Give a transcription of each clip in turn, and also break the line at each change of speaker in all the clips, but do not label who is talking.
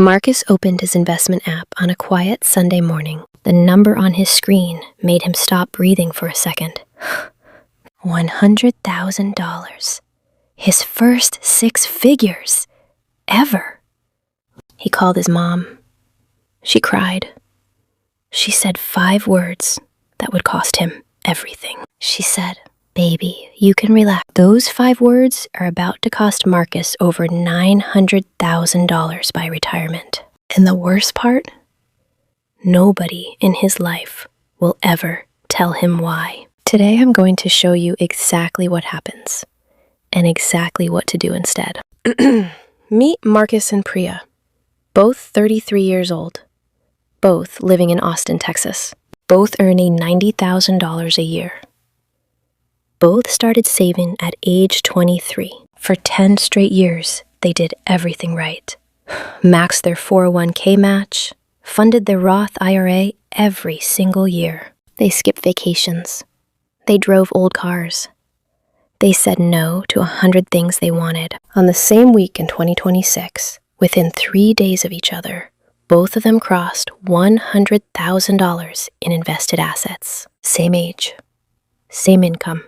Marcus opened his investment app on a quiet Sunday morning. The number on his screen made him stop breathing for a second. $100,000. His first 6 figures. Ever. He called his mom. She cried. She said 5 words that would cost him everything. She said, "Baby, you can relax." Those 5 words are about to cost Marcus over $900,000 by retirement. And the worst part? Nobody in his life will ever tell him why. Today I'm going to show you exactly what happens and exactly what to do instead. Meet Marcus and Priya, both 33 years old, both living in Austin, Texas, both earning $90,000 a year. Both started saving at age 23. For 10 straight years, they did everything right. Maxed their 401k match, funded their Roth IRA every single year. They skipped vacations. They drove old cars. They said no to 100 things they wanted. On the same week in 2026, within 3 days of each other, both of them crossed $100,000 in invested assets. Same age, same income,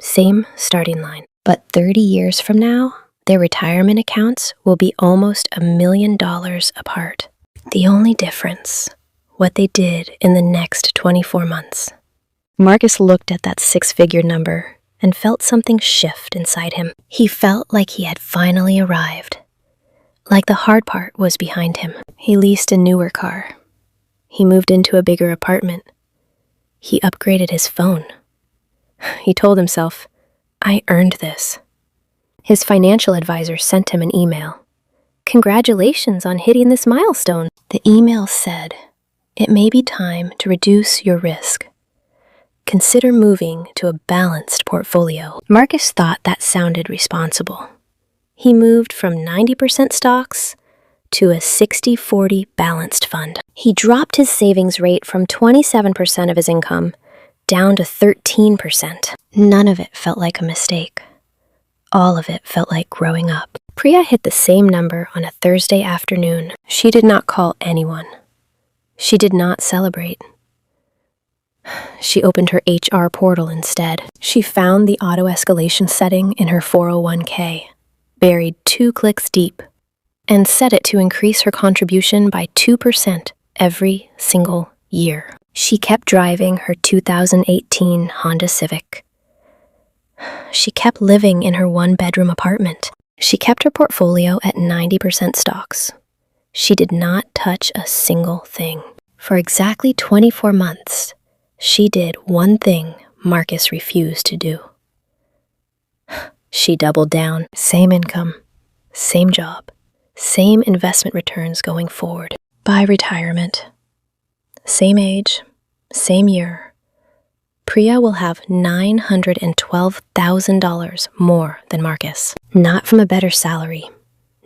same starting line. But 30 years from now, their retirement accounts will be almost $1 million apart. The only difference, what they did in the next 24 months. Marcus looked at that 6-figure number and felt something shift inside him. He felt like he had finally arrived, like the hard part was behind him. He leased a newer car. He moved into a bigger apartment. He upgraded his phone. He told himself, "I earned this." His financial advisor sent him an email. "Congratulations on hitting this milestone." The email said, "It may be time to reduce your risk. Consider moving to a balanced portfolio." Marcus thought that sounded responsible. He moved from 90% stocks to a 60-40 balanced fund. He dropped his savings rate from 27% of his income down to 13%. None of it felt like a mistake. All of it felt like growing up. Priya hit the same number on a Thursday afternoon. She did not call anyone. She did not celebrate. She opened her HR portal instead. She found the auto escalation setting in her 401k, buried 2 clicks deep, and set it to increase her contribution by 2% every single year. She kept driving her 2018 Honda Civic. She kept living in her 1-bedroom apartment. She kept her portfolio at 90% stocks. She did not touch a single thing. For exactly 24 months, she did one thing Marcus refused to do. She doubled down. Same income, same job, same investment returns going forward. By retirement, same age, same year, Priya will have $912,000 more than Marcus. Not from a better salary,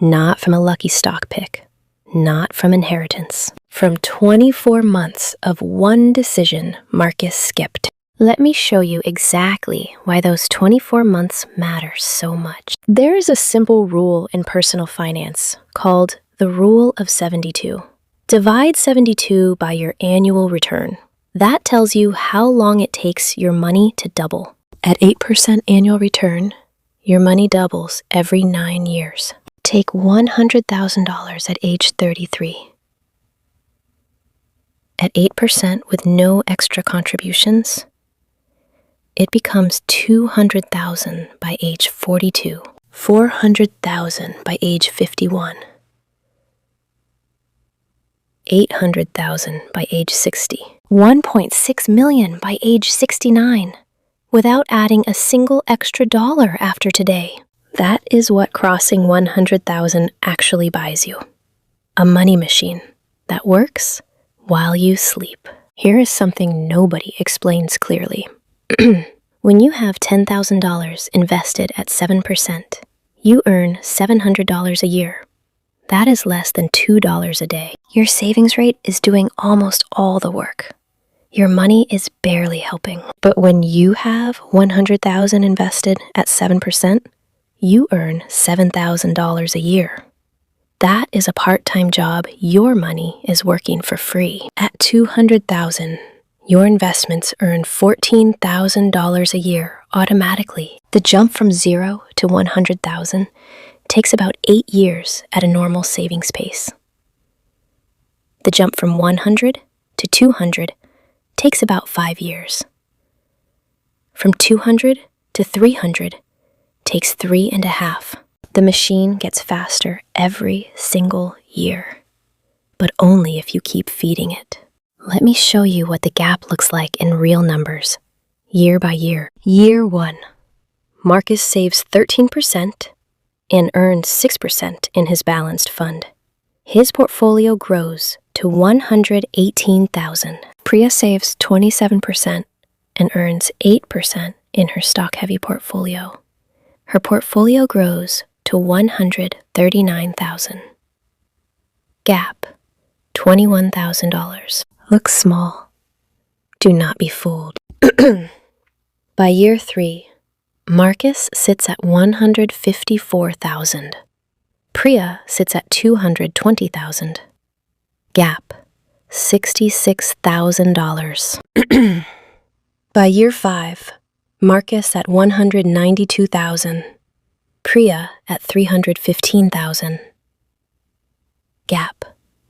not from a lucky stock pick, not from inheritance. From 24 months of one decision Marcus skipped. Let me show you exactly why those 24 months matter so much. There is a simple rule in personal finance called the Rule of 72. Divide 72 by your annual return. That tells you how long it takes your money to double. At 8% annual return, your money doubles every 9 years. Take $100,000 at age 33. At 8% with no extra contributions, it becomes $200,000 by age 42, $400,000 by age 51, $800,000 by age 60, $1.6 million by age 69, without adding a single extra dollar after today. That is what crossing 100,000 actually buys you. A money machine that works while you sleep. Here is something nobody explains clearly. When you have $10,000 invested at 7%, you earn $700 a year. That is less than $2 a day. Your savings rate is doing almost all the work. Your money is barely helping. But when you have $100,000 invested at 7%, you earn $7,000 a year. That is a part-time job. Your money is working for free. At $200,000, your investments earn $14,000 a year automatically. The jump from 0 to 100,000 takes about 8 years at a normal savings pace. The jump from 100 to 200 takes about 5 years. From 200 to 300 takes 3.5. The machine gets faster every single year, but only if you keep feeding it. Let me show you what the gap looks like in real numbers, year by year. Year 1, Marcus saves 13% and earns 6% in his balanced fund. His portfolio grows to $118,000. Priya saves 27% and earns 8% in her stock-heavy portfolio. Her portfolio grows to $139,000. Gap, $21,000. Looks small. Do not be fooled. By year 3, Marcus sits at $154,000. Priya sits at $220,000. Gap, $66,000. By year 5, Marcus at $192,000. Priya at $315,000. Gap,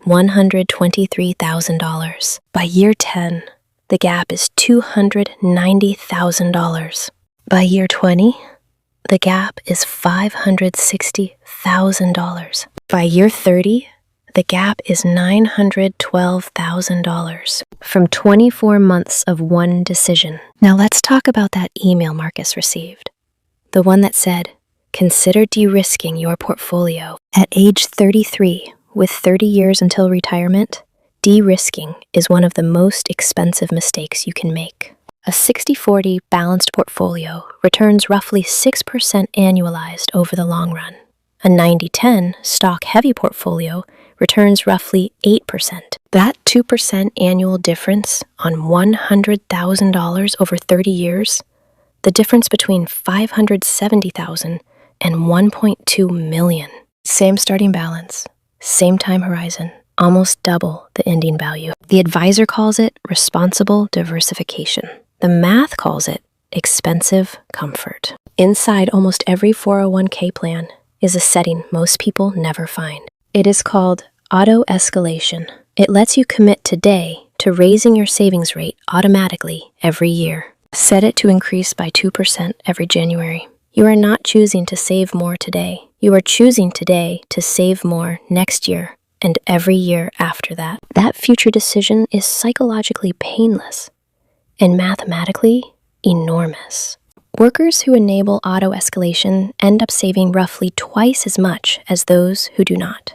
$123,000. By year 10, the gap is $290,000. By year 20, the gap is $560,000. By year 30, the gap is $912,000 from 24 months of one decision. Now let's talk about that email Marcus received. The one that said, "Consider de-risking your portfolio." At age 33, with 30 years until retirement, de-risking is one of the most expensive mistakes you can make. A 60-40 balanced portfolio returns roughly 6% annualized over the long run. A 90-10 stock-heavy portfolio returns roughly 8%. That 2% annual difference on $100,000 over 30 years, the difference between $570,000 and $1.2 million. Same starting balance, same time horizon, almost double the ending value. The advisor calls it responsible diversification. The math calls it expensive comfort. Inside almost every 401k plan is a setting most people never find. It is called auto escalation. It lets you commit today to raising your savings rate automatically every year. Set it to increase by 2% every January. You are not choosing to save more today. You are choosing today to save more next year and every year after that. That future decision is psychologically painless and mathematically enormous. Workers who enable auto escalation end up saving roughly twice as much as those who do not.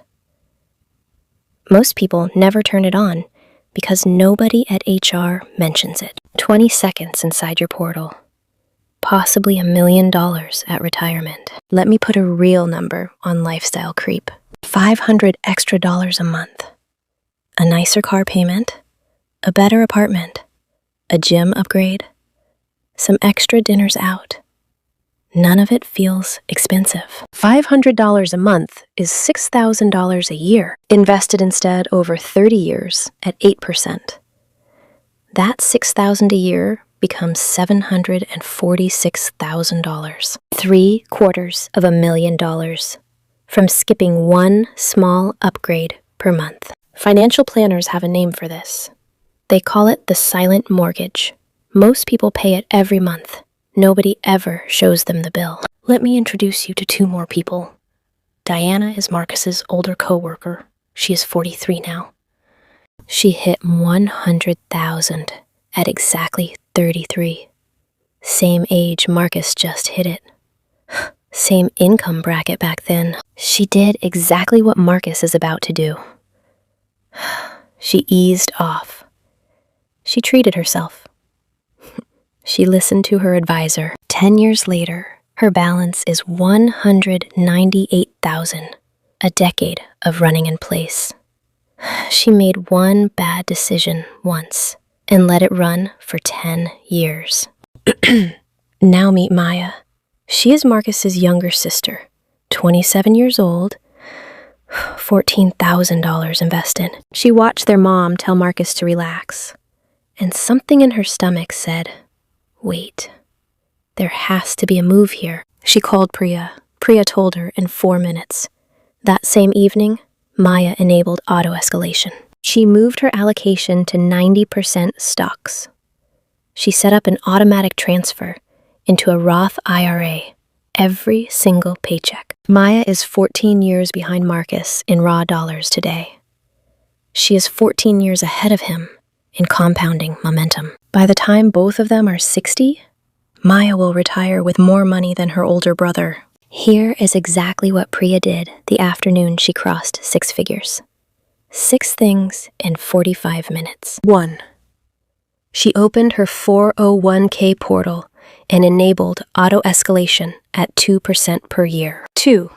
Most people never turn it on because nobody at HR mentions it. 20 seconds inside your portal. Possibly $1 million at retirement. Let me put a real number on lifestyle creep. $500 extra a month. A nicer car payment. A better apartment. A gym upgrade. Some extra dinners out. None of it feels expensive. $500 a month is $6,000 a year, invested instead over 30 years at 8%. That $6,000 a year becomes $746,000. $750,000 from skipping one small upgrade per month. Financial planners have a name for this. They call it the silent mortgage. Most people pay it every month. Nobody ever shows them the bill. Let me introduce you to 2 more people. Diana is Marcus's older coworker. She is 43 now. She hit 100,000 at exactly 33. Same age Marcus just hit it. Same income bracket back then. She did exactly what Marcus is about to do. She eased off. She treated herself. She listened to her advisor. 10 years later, her balance is $198,000, a decade of running in place. She made one bad decision once and let it run for 10 years. Now meet Maya. She is Marcus's younger sister, 27 years old, $14,000 invested. She watched their mom tell Marcus to relax, and something in her stomach said, wait, there has to be a move here. She called Priya. Priya told her in 4 minutes. That same evening, Maya enabled auto-escalation. She moved her allocation to 90% stocks. She set up an automatic transfer into a Roth IRA every single paycheck. Maya is 14 years behind Marcus in raw dollars today. She is 14 years ahead of him in compounding momentum. By the time both of them are 60, Maya will retire with more money than her older brother. Here is exactly what Priya did the afternoon she crossed 6 figures. 6 things in 45 minutes. 1. She opened her 401k portal and enabled auto-escalation at 2% per year. 2.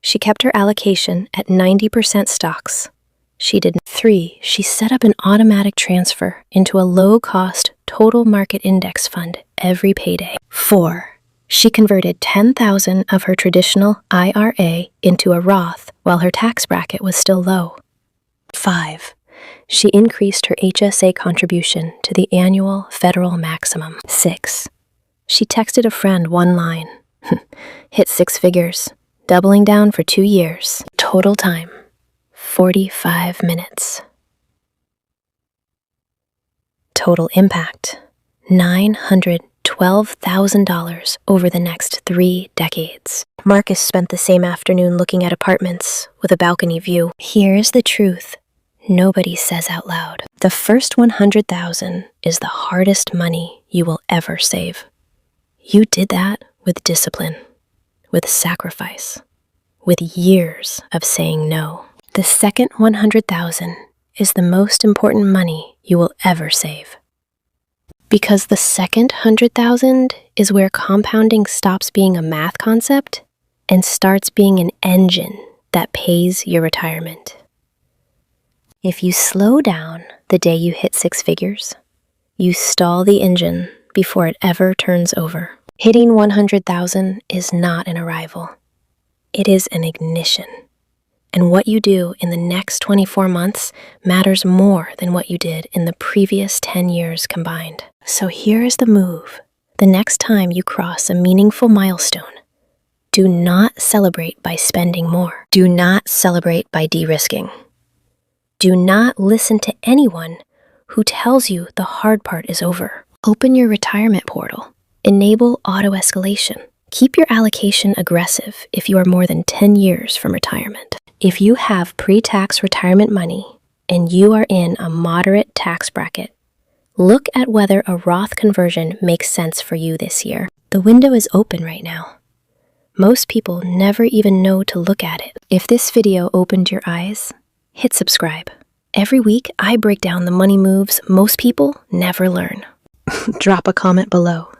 She kept her allocation at 90% stocks. She did 3. She set up an automatic transfer into a low-cost total market index fund every payday. 4. She converted $10,000 of her traditional IRA into a Roth while her tax bracket was still low. 5. She increased her HSA contribution to the annual federal maximum. 6. She texted a friend one line, hit 6 figures, doubling down for 2 years. Total time, 45 minutes. Total impact, $912,000 over the next 3 decades. Marcus spent the same afternoon looking at apartments with a balcony view. Here's the truth nobody says out loud. The first $100,000 is the hardest money you will ever save. You did that with discipline, with sacrifice, with years of saying no. The second $100,000 is the most important money you will ever save. Because the second $100,000 is where compounding stops being a math concept and starts being an engine that pays your retirement. If you slow down the day you hit 6 figures, you stall the engine before it ever turns over. Hitting 100,000 is not an arrival. It is an ignition. And what you do in the next 24 months matters more than what you did in the previous 10 years combined. So here is the move. The next time you cross a meaningful milestone, do not celebrate by spending more. Do not celebrate by de-risking. Do not listen to anyone who tells you the hard part is over. Open your retirement portal. Enable auto-escalation. Keep your allocation aggressive if you are more than 10 years from retirement. If you have pre-tax retirement money and you are in a moderate tax bracket, look at whether a Roth conversion makes sense for you this year. The window is open right now. Most people never even know to look at it. If this video opened your eyes, hit subscribe. Every week, I break down the money moves most people never learn. Drop a comment below.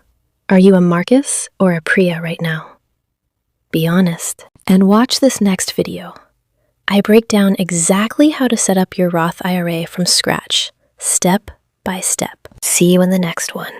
Are you a Marcus or a Priya right now? Be honest. And watch this next video. I break down exactly how to set up your Roth IRA from scratch, step by step. See you in the next one.